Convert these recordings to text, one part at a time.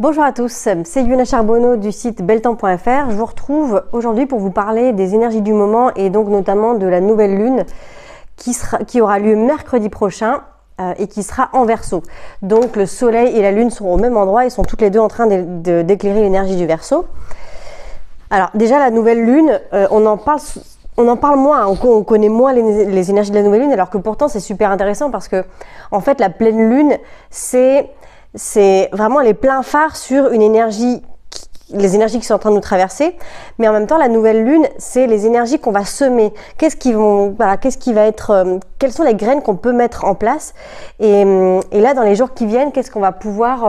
Bonjour à tous, c'est Yuna Charbonneau du site belletemps.fr. Je vous retrouve aujourd'hui pour vous parler des énergies du moment et donc notamment de la nouvelle lune qui aura lieu mercredi prochain et qui sera en Verseau. Donc le soleil et la lune sont au même endroit et sont toutes les deux en train d'éclairer l'énergie du Verseau. Alors déjà la nouvelle lune, on en parle moins, on connaît moins les énergies de la nouvelle lune, alors que pourtant c'est super intéressant parce que en fait la pleine lune c'est vraiment les pleins phares sur une énergie, les énergies qui sont en train de nous traverser, mais en même temps la nouvelle lune c'est les énergies qu'on va semer. Quelles sont les graines qu'on peut mettre en place et là dans les jours qui viennent, qu'est-ce qu'on va pouvoir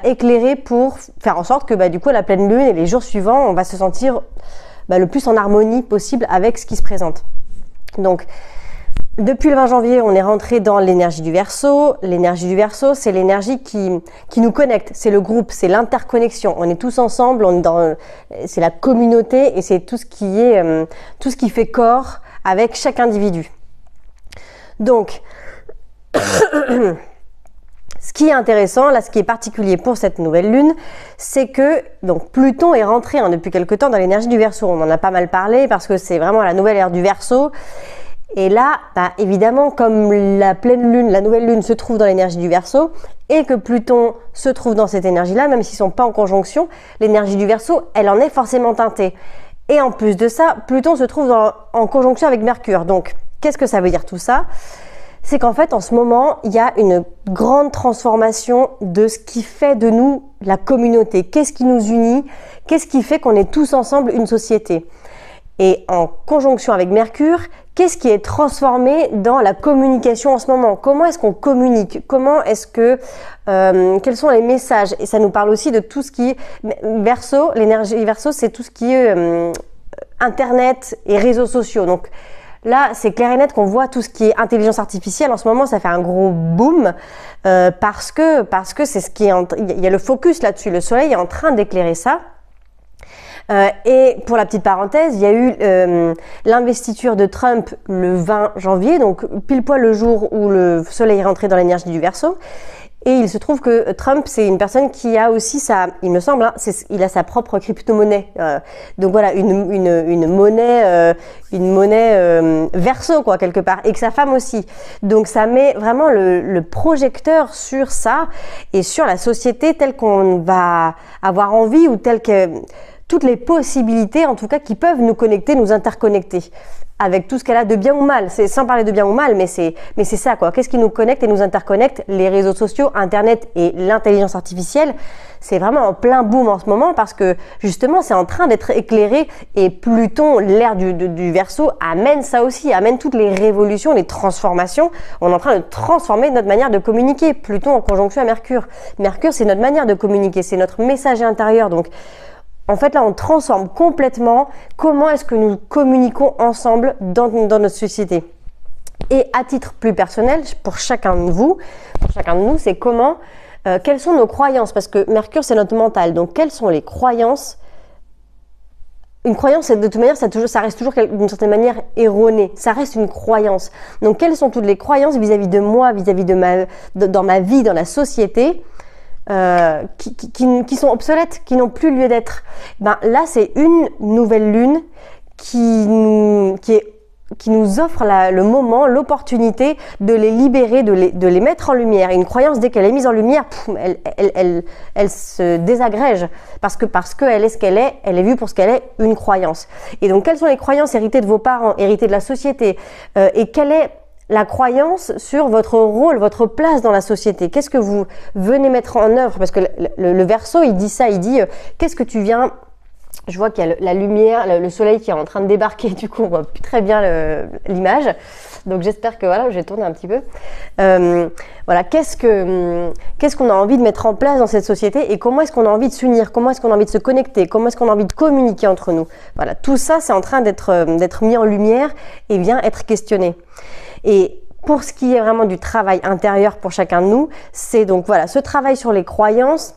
éclairer pour faire en sorte que du coup la pleine lune et les jours suivants on va se sentir le plus en harmonie possible avec ce qui se présente. Donc depuis le 20 janvier, on est rentré dans l'énergie du Verseau. L'énergie du Verseau, c'est l'énergie qui nous connecte, c'est le groupe, c'est l'interconnexion. On est tous ensemble, c'est la communauté et c'est tout ce qui fait corps avec chaque individu. Donc, ce qui est intéressant, là, ce qui est particulier pour cette nouvelle lune, c'est que donc Pluton est rentré depuis quelque temps dans l'énergie du Verseau. On en a pas mal parlé parce que c'est vraiment la nouvelle ère du Verseau. Et là, évidemment, comme la pleine lune, la nouvelle lune se trouve dans l'énergie du Verseau et que Pluton se trouve dans cette énergie-là, même s'ils ne sont pas en conjonction, l'énergie du Verseau, elle en est forcément teintée. Et en plus de ça, Pluton se trouve en conjonction avec Mercure. Donc, qu'est-ce que ça veut dire tout ça? C'est qu'en fait, en ce moment, il y a une grande transformation de ce qui fait de nous la communauté. Qu'est-ce qui nous unit? Qu'est-ce qui fait qu'on est tous ensemble une société? Et en conjonction avec Mercure, qu'est-ce qui est transformé dans la communication en ce moment? Comment est-ce qu'on communique? Comment est-ce que quels sont les messages? Et ça nous parle aussi de tout ce qui est Verseau. L'énergie Verseau, c'est tout ce qui est Internet et réseaux sociaux. Donc là, c'est clair et net qu'on voit tout ce qui est intelligence artificielle. En ce moment, ça fait un gros boom parce que c'est ce qui est il y a le focus là-dessus. Le soleil est en train d'éclairer ça. Et pour la petite parenthèse, il y a eu l'investiture de Trump le 20 janvier, donc pile poil le jour où le soleil est rentré dans l'énergie du Verseau. Et il se trouve que Trump, c'est une personne qui a aussi il me semble, il a sa propre crypto-monnaie. Donc voilà, une monnaie Verseau, quoi, quelque part. Et que sa femme aussi. Donc ça met vraiment le projecteur sur ça et sur la société telle qu'on va avoir envie ou telle que toutes les possibilités, en tout cas, qui peuvent nous connecter, nous interconnecter, avec tout ce qu'elle a de bien ou mal. C'est sans parler de bien ou mal, mais c'est ça, quoi. Qu'est-ce qui nous connecte et nous interconnecte? Les réseaux sociaux, Internet et l'intelligence artificielle, c'est vraiment en plein boom en ce moment parce que justement, c'est en train d'être éclairé et Pluton, l'ère du Verseau, amène ça aussi, amène toutes les révolutions, les transformations. On est en train de transformer notre manière de communiquer. Pluton en conjonction à Mercure. Mercure, c'est notre manière de communiquer, c'est notre messager intérieur. Donc, en fait, là, on transforme complètement comment est-ce que nous communiquons ensemble dans notre société. Et à titre plus personnel, pour chacun de nous, c'est quelles sont nos croyances? Parce que Mercure, c'est notre mental. Donc, quelles sont les croyances? Une croyance, de toute manière, ça reste toujours d'une certaine manière erronée. Ça reste une croyance. Donc, quelles sont toutes les croyances vis-à-vis de moi, vis-à-vis dans ma vie, dans la société? Qui sont obsolètes, qui n'ont plus lieu d'être. Là, c'est une nouvelle lune qui nous offre le moment, l'opportunité de les libérer, de les mettre en lumière. Et une croyance, dès qu'elle est mise en lumière, elle se désagrège parce que elle est ce qu'elle est vue pour ce qu'elle est, une croyance. Et donc, quelles sont les croyances héritées de vos parents, héritées de la société, et quelle est la croyance sur votre rôle, votre place dans la société? Qu'est-ce que vous venez mettre en œuvre? Parce que le Verseau, il dit ça, il dit qu'est-ce que tu viens... Je vois qu'il y a la lumière, le soleil qui est en train de débarquer, du coup on voit plus très bien l'image. Donc j'espère que voilà, j'ai tourné un petit peu. Voilà, qu'est-ce qu'on a envie de mettre en place dans cette société et comment est-ce qu'on a envie de s'unir, comment est-ce qu'on a envie de se connecter, comment est-ce qu'on a envie de communiquer entre nous. Voilà, tout ça c'est en train d'être mis en lumière et vient être questionné. Et pour ce qui est vraiment du travail intérieur pour chacun de nous, c'est donc voilà, ce travail sur les croyances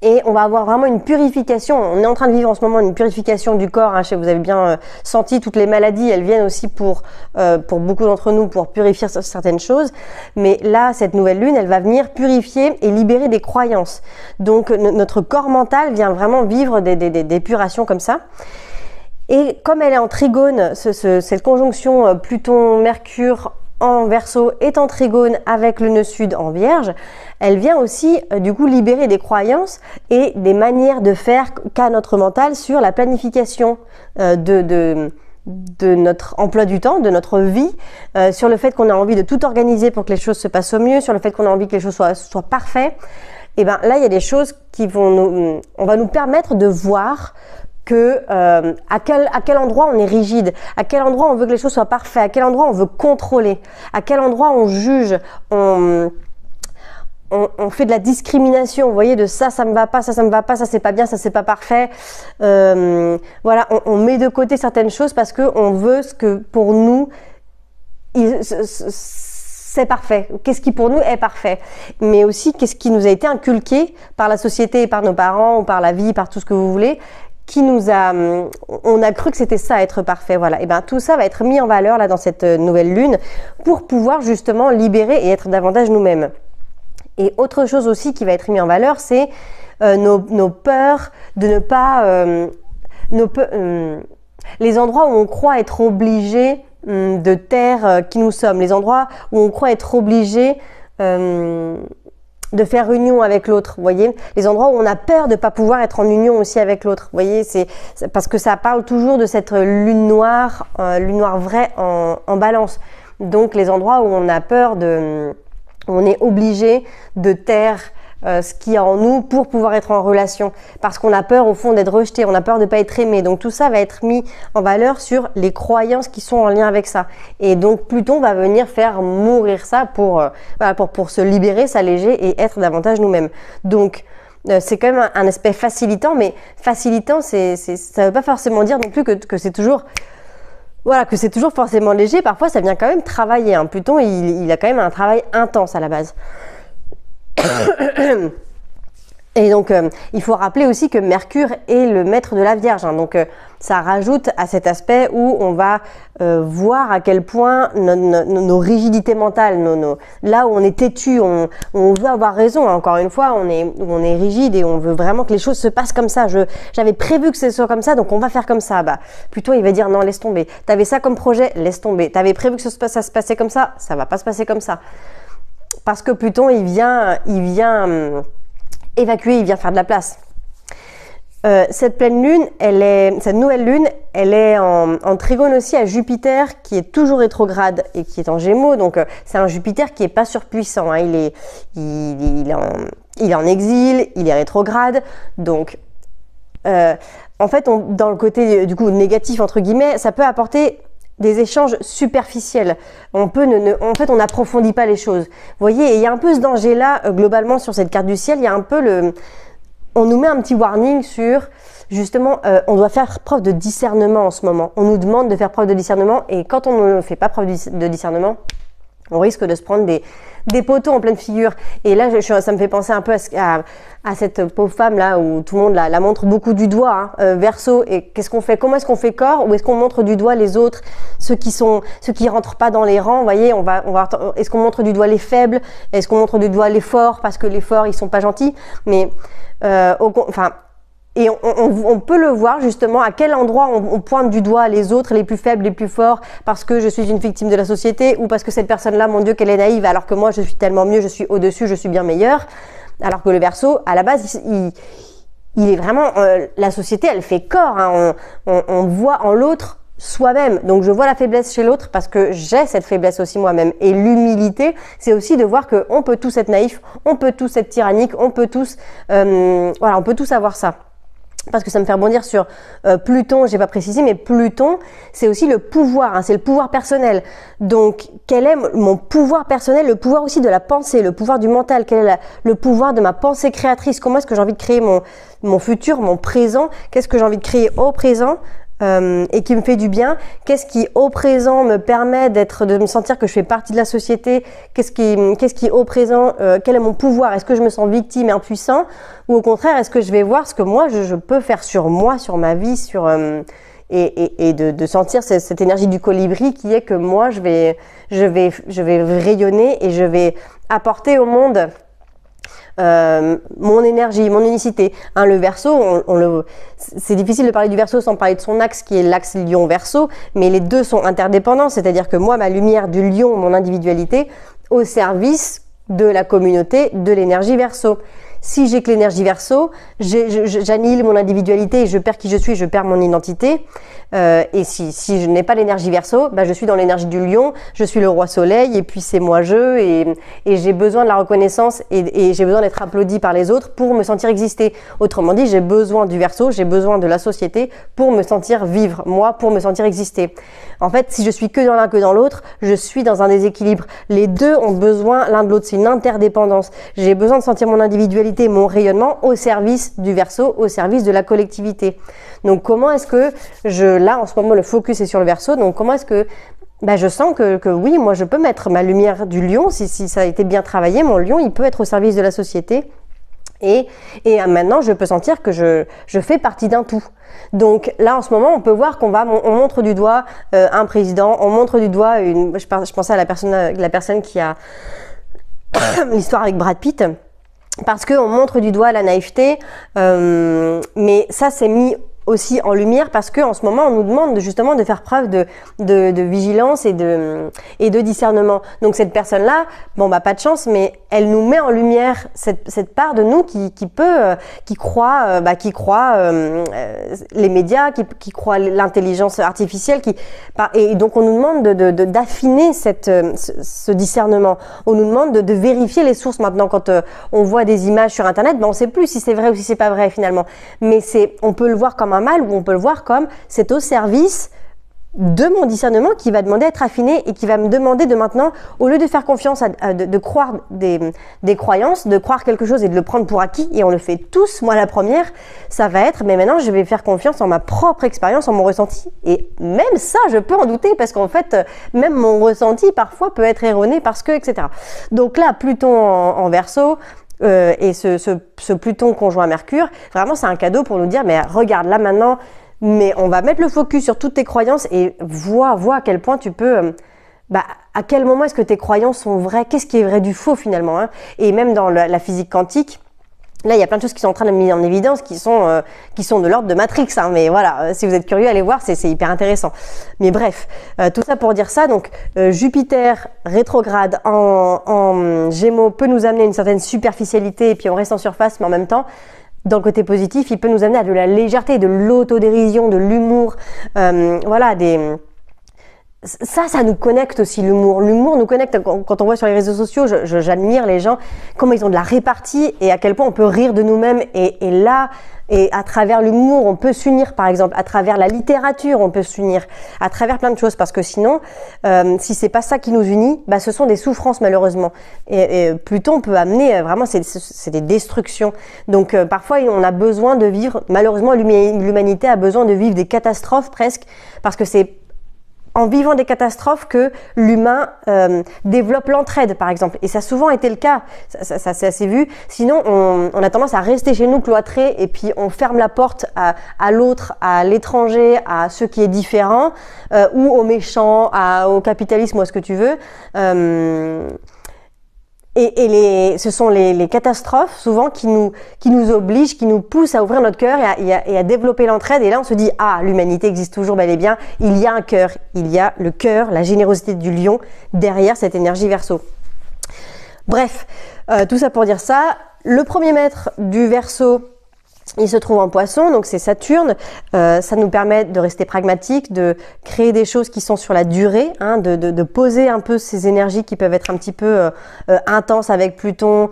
Et on va avoir vraiment une purification. On est en train de vivre en ce moment une purification du corps. Hein. Vous avez bien senti toutes les maladies. Elles viennent aussi pour beaucoup d'entre nous pour purifier certaines choses. Mais là, cette nouvelle lune, elle va venir purifier et libérer des croyances. Donc, notre corps mental vient vraiment vivre des épurations comme ça. Et comme elle est en trigone, cette conjonction Pluton-Mercure en Verseau est en trigone avec le nœud sud en Vierge, elle vient aussi du coup libérer des croyances et des manières de faire qu'a notre mental sur la planification de notre emploi du temps, de notre vie, sur le fait qu'on a envie de tout organiser pour que les choses se passent au mieux, sur le fait qu'on a envie que les choses soient parfaites. Et ben là, il y a des choses qui on va nous permettre de voir que à quel endroit on est rigide, à quel endroit on veut que les choses soient parfaites, à quel endroit on veut contrôler, à quel endroit on juge, on fait de la discrimination, vous voyez, de ça me va pas, ça me va pas, ça c'est pas bien, ça c'est pas parfait. Voilà, on met de côté certaines choses parce que on veut ce que pour nous c'est parfait. Qu'est-ce qui pour nous est parfait, mais aussi qu'est-ce qui nous a été inculqué par la société, par nos parents ou par la vie, par tout ce que vous voulez, on a cru que c'était ça être parfait, voilà. Et ben tout ça va être mis en valeur là dans cette nouvelle lune pour pouvoir justement libérer et être davantage nous-mêmes. Et autre chose aussi qui va être mis en valeur, c'est nos peurs de ne pas, les endroits où on croit être obligé de taire qui nous sommes, les endroits où on croit être obligé de faire union avec l'autre, vous voyez, les endroits où on a peur de pas pouvoir être en union aussi avec l'autre, vous voyez, c'est parce que ça parle toujours de cette lune noire vraie en balance. Donc les endroits où on a peur où on est obligé de taire ce qu'il y a en nous pour pouvoir être en relation, parce qu'on a peur au fond d'être rejeté, on a peur de pas être aimé. Donc tout ça va être mis en valeur sur les croyances qui sont en lien avec ça. Et donc Pluton va venir faire mourir ça pour se libérer, s'alléger et être davantage nous-mêmes. Donc c'est quand même un aspect facilitant, mais facilitant, ça veut pas forcément dire non plus que c'est toujours que c'est toujours forcément léger. Parfois ça vient quand même travailler, hein. Pluton il a quand même un travail intense à la base. Et donc il faut rappeler aussi que Mercure est le maître de la Vierge, hein. Donc ça rajoute à cet aspect où on va voir à quel point nos rigidités mentales, là où on est têtu, on veut avoir raison, hein. Encore une fois, on est rigide et on veut vraiment que les choses se passent comme ça. J'avais prévu que ce soit comme ça, donc on va faire comme ça. Bah plutôt il va dire non, laisse tomber. T'avais ça comme projet, laisse tomber. T'avais prévu que ça se passait comme ça va pas se passer comme ça. Parce que Pluton, il vient évacuer, il vient faire de la place. Cette pleine lune, cette nouvelle lune, elle est en trigone aussi à Jupiter, qui est toujours rétrograde et qui est en Gémeaux. Donc c'est un Jupiter qui est pas surpuissant, hein. Il est en exil, il est rétrograde. Donc en fait, dans le côté du coup négatif entre guillemets, ça peut apporter des échanges superficiels. En fait, on n'approfondit pas les choses. Vous voyez, il y a un peu ce danger-là, globalement, sur cette carte du ciel. Il y a un peu on nous met un petit warning sur, justement, on doit faire preuve de discernement en ce moment. On nous demande de faire preuve de discernement, et quand on ne fait pas preuve de discernement, on risque de se prendre des poteaux en pleine figure. Et là, ça me fait penser un peu à cette pauvre femme là où tout le monde la montre beaucoup du doigt, hein, Verseau. Et qu'est-ce qu'on fait? Comment est-ce qu'on fait corps? Ou est-ce qu'on montre du doigt les autres, ceux qui rentrent pas dans les rangs? Vous voyez, est-ce qu'on montre du doigt les faibles? Est-ce qu'on montre du doigt les forts parce que les forts ils sont pas gentils? Mais et on peut le voir justement à quel endroit on pointe du doigt les autres, les plus faibles, les plus forts, parce que je suis une victime de la société, ou parce que cette personne-là, mon Dieu, qu'elle est naïve, alors que moi je suis tellement mieux, je suis au-dessus, je suis bien meilleure. Alors que le Verseau, à la base, il est vraiment la société, elle fait corps, hein. On voit en l'autre soi-même. Donc je vois la faiblesse chez l'autre parce que j'ai cette faiblesse aussi moi-même. Et l'humilité, c'est aussi de voir que on peut tous être naïfs, on peut tous être tyranniques, on peut tous on peut tous avoir ça. Parce que ça me fait rebondir sur Pluton, j'ai pas précisé, mais Pluton, c'est aussi le pouvoir, hein, c'est le pouvoir personnel. Donc, quel est mon pouvoir personnel, le pouvoir aussi de la pensée, le pouvoir du mental, quel est le pouvoir de ma pensée créatrice? Comment est-ce que j'ai envie de créer mon futur, mon présent? Qu'est-ce que j'ai envie de créer au présent et qui me fait du bien? Qu'est-ce qui au présent me permet de me sentir que je fais partie de la société? Qu'est-ce qui au présent, quel est mon pouvoir? Est-ce que je me sens victime et impuissant? Ou au contraire, est-ce que je vais voir ce que moi je peux faire sur moi, sur ma vie, et de sentir cette énergie du colibri qui est que moi je vais rayonner et je vais apporter au monde mon énergie, mon unicité. Hein, le Verseau, c'est difficile de parler du Verseau sans parler de son axe qui est l'axe Lion-Verseau, mais les deux sont interdépendants, c'est-à-dire que moi, ma lumière du Lion, mon individualité, au service de la communauté de l'énergie Verseau. Si j'ai que l'énergie Verseau, j'annihile mon individualité et je perds qui je suis, je perds mon identité. Et si je n'ai pas l'énergie Verseau, je suis dans l'énergie du Lion, je suis le roi soleil et puis c'est moi et j'ai besoin de la reconnaissance et j'ai besoin d'être applaudi par les autres pour me sentir exister. Autrement dit, j'ai besoin du Verseau, j'ai besoin de la société pour me sentir vivre, moi, pour me sentir exister. En fait, si je suis que dans l'un que dans l'autre, je suis dans un déséquilibre. Les deux ont besoin l'un de l'autre, c'est une interdépendance. J'ai besoin de sentir mon individualité, mon rayonnement au service du Verseau, au service de la collectivité. Donc comment est-ce que là en ce moment le focus est sur le Verseau, donc comment est-ce que je sens que oui, moi je peux mettre ma lumière du Lion, si ça a été bien travaillé, mon Lion il peut être au service de la société et maintenant je peux sentir que je fais partie d'un tout. Donc là en ce moment on peut voir on montre du doigt un président, on montre du doigt je pensais à la personne qui a l'histoire avec Brad Pitt, parce qu'on montre du doigt la naïveté, mais ça c'est mis aussi en lumière parce que en ce moment on nous demande justement de faire preuve de vigilance et de discernement. Donc cette personne-là, pas de chance, mais elle nous met en lumière cette part de nous qui croit les médias, qui croit l'intelligence artificielle, et donc on nous demande d'affiner ce discernement. On nous demande de vérifier les sources maintenant quand on voit des images sur internet, on sait plus si c'est vrai ou si c'est pas vrai finalement. Mais on peut le voir comme un mal ou on peut le voir comme c'est au service de mon discernement qui va demander à être affiné et qui va me demander de maintenant, au lieu de faire confiance de croire des croyances, de croire quelque chose et de le prendre pour acquis, et on le fait tous, moi la première, ça va être, mais maintenant je vais faire confiance en ma propre expérience, en mon ressenti, et même ça je peux en douter parce qu'en fait même mon ressenti parfois peut être erroné parce que, etc. Donc là Pluton en Verseau, et ce Pluton conjoint à Mercure, vraiment c'est un cadeau pour nous dire, mais regarde là maintenant, mais on va mettre le focus sur toutes tes croyances et vois à quel point tu peux, à quel moment est-ce que tes croyances sont vraies, qu'est-ce qui est vrai du faux finalement, hein. Et même dans la physique quantique, là, il y a plein de choses qui sont en train de mettre en évidence, qui sont de l'ordre de Matrix, hein. Mais voilà, si vous êtes curieux, allez voir, c'est hyper intéressant. Mais bref, tout ça pour dire ça. Donc, Jupiter rétrograde en Gémeaux peut nous amener une certaine superficialité et puis on reste en surface, mais en même temps, dans le côté positif, il peut nous amener à de la légèreté, de l'autodérision, de l'humour, ça nous connecte aussi, l'humour. L'humour nous connecte. Quand on voit sur les réseaux sociaux, j'admire les gens, comment ils ont de la répartie et à quel point on peut rire de nous-mêmes. Et à travers l'humour, on peut s'unir, par exemple. À travers la littérature, on peut s'unir. À travers plein de choses. Parce que sinon, si c'est pas ça qui nous unit, ce sont des souffrances, malheureusement. Et Pluton peut amener, vraiment, c'est des destructions. Donc, parfois, on a besoin de vivre, malheureusement, l'humanité a besoin de vivre des catastrophes presque, parce que c'est en vivant des catastrophes que l'humain développe l'entraide, par exemple. Et ça a souvent été le cas, ça c'est assez vu. Sinon, on a tendance à rester chez nous cloîtrés et puis on ferme la porte à l'autre, à l'étranger, à ce qui est différent, ou aux méchants, au capitalisme ou à ce que tu veux. Ce sont les catastrophes souvent qui nous obligent, qui nous poussent à ouvrir notre cœur et à développer l'entraide. Et là, on se dit, l'humanité existe toujours bel et bien. Il y a un cœur, il y a le cœur, la générosité du lion derrière cette énergie Verseau. Bref, tout ça pour dire ça. Le premier maître du Verseau, il se trouve en Poisson, donc c'est Saturne. Ça nous permet de rester pragmatique, de créer des choses qui sont sur la durée, hein, de poser un peu ces énergies qui peuvent être un petit peu intenses avec Pluton,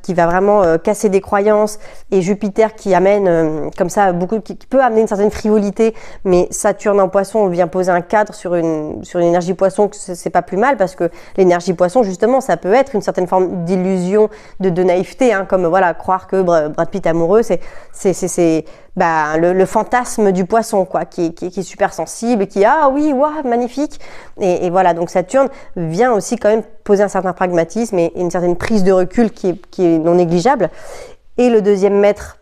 qui va vraiment casser des croyances, et Jupiter qui amène comme ça qui peut amener une certaine frivolité, mais Saturne en Poisson vient poser un cadre sur une énergie Poisson, que c'est pas plus mal parce que l'énergie Poisson justement ça peut être une certaine forme d'illusion, de naïveté, hein, comme croire que Brad Pitt est amoureux, c'est le fantasme du poisson, quoi, qui est super sensible, qui ah oui, waouh, magnifique. Et voilà, donc Saturne vient aussi quand même poser un certain pragmatisme et une certaine prise de recul qui est non négligeable. Et le deuxième maître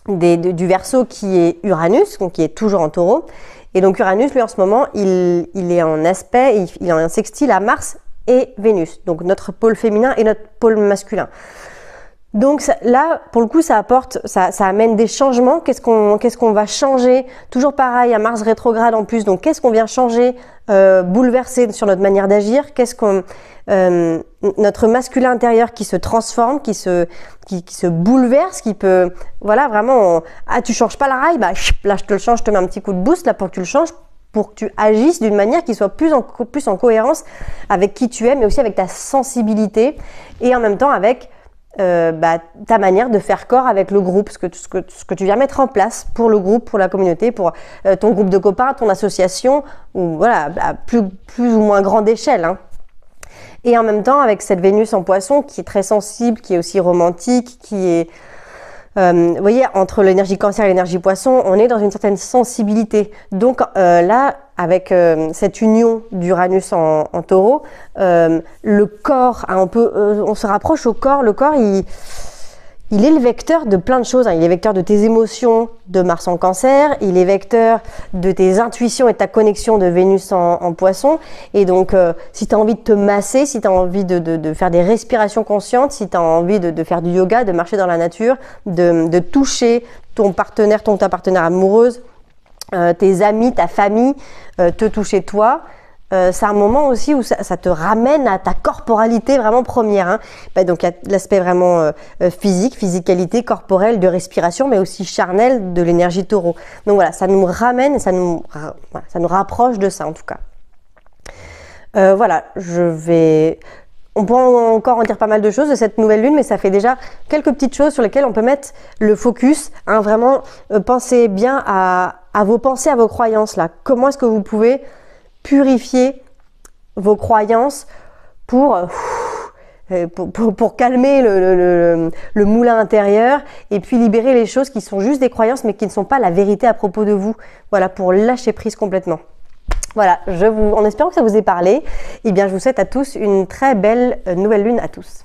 du Verseau, qui est Uranus, donc qui est toujours en Taureau. Et donc Uranus, lui, en ce moment, il est en aspect, il est en sextile à Mars et Vénus, donc notre pôle féminin et notre pôle masculin. Donc là, pour le coup, ça amène des changements. Qu'est-ce qu'on va changer? Toujours pareil, à Mars rétrograde en plus. Donc qu'est-ce qu'on vient changer, bouleverser sur notre manière d'agir? Notre masculin intérieur qui se transforme, qui se bouleverse, qui peut, voilà, vraiment, tu changes pas la raille, bah là je te le change, je te mets un petit coup de boost là pour que tu le changes, pour que tu agisses d'une manière qui soit plus en cohérence avec qui tu es, mais aussi avec ta sensibilité et en même temps avec ta manière de faire corps avec le groupe, ce que tu viens mettre en place pour le groupe, pour la communauté, pour ton groupe de copains, ton association, ou voilà, à plus ou moins grande échelle, hein. Et en même temps, avec cette Vénus en Poisson qui est très sensible, qui est aussi romantique, qui est, vous voyez, entre l'énergie Cancer et l'énergie Poisson, on est dans une certaine sensibilité. Donc là, avec cette union d'Uranus en Taureau, le corps, hein, on se rapproche au corps. Le corps, il est le vecteur de plein de choses, hein. Il est vecteur de tes émotions de Mars en Cancer, il est vecteur de tes intuitions et de ta connexion de Vénus en Poisson. Et donc, si tu as envie de te masser, si tu as envie de faire des respirations conscientes, si tu as envie de faire du yoga, de marcher dans la nature, de toucher ton partenaire, ta partenaire amoureuse, tes amis, ta famille, te toucher toi, c'est un moment aussi où ça te ramène à ta corporalité vraiment première, hein. Donc il y a l'aspect vraiment physicalité, corporelle, de respiration, mais aussi charnel de l'énergie Taureau. Donc voilà, ça nous ramène, ça nous rapproche de ça en tout cas. Voilà, on peut encore en dire pas mal de choses de cette nouvelle lune, mais ça fait déjà quelques petites choses sur lesquelles on peut mettre le focus, hein. Vraiment, pensez bien à vos pensées, à vos croyances là. Comment est-ce que vous pouvez purifier vos croyances pour calmer le moulin intérieur et puis libérer les choses qui sont juste des croyances mais qui ne sont pas la vérité à propos de vous. Voilà, pour lâcher prise complètement. Voilà, en espérant que ça vous ait parlé, eh bien je vous souhaite à tous une très belle nouvelle lune à tous.